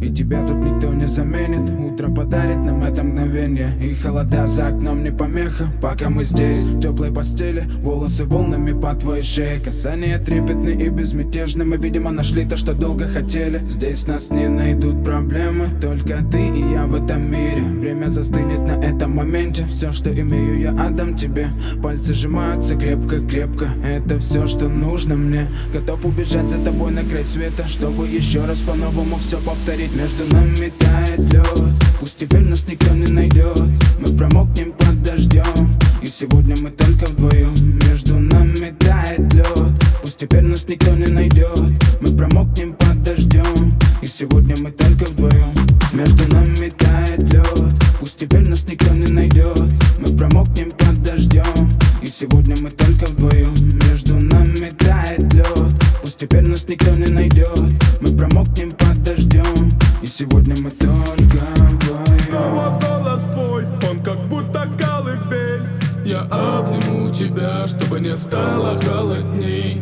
И тебя тут никто не заменит. Утро подарит нам это мгновение, и холода за окном не помеха. Пока мы здесь, в теплой постели, волосы волнами по твоей шее. Касания трепетны и безмятежны. Мы, видимо, нашли то, что долго хотели. Здесь нас не найдут проблемы, только ты и я в этом мире. Время застынет на этом моменте. Все, что имею, я отдам тебе. Пальцы сжимаются крепко-крепко. Это все, что нужно мне. Готов убежать за тобой на край света, чтобы еще раз по-новому все повторить. Между нами тает лед, пусть теперь нас никто не найдет. Мы промокнем под дождем, и сегодня мы только вдвоем. Между нами тает лед, пусть теперь нас никто не найдет. Мы промокнем под дождем, и сегодня мы только вдвоем. Между нами тает лед, пусть теперь нас никто не найдет. Мы промокнем под дождем, и сегодня мы только вдвоем. Между нами тает лед, пусть теперь нас никто не найдет. Мы промокнем под дождем, и сегодня мы только вдвоем. Снова голос твой, он как будто колыбель. Я обниму тебя, чтобы не стало холодней.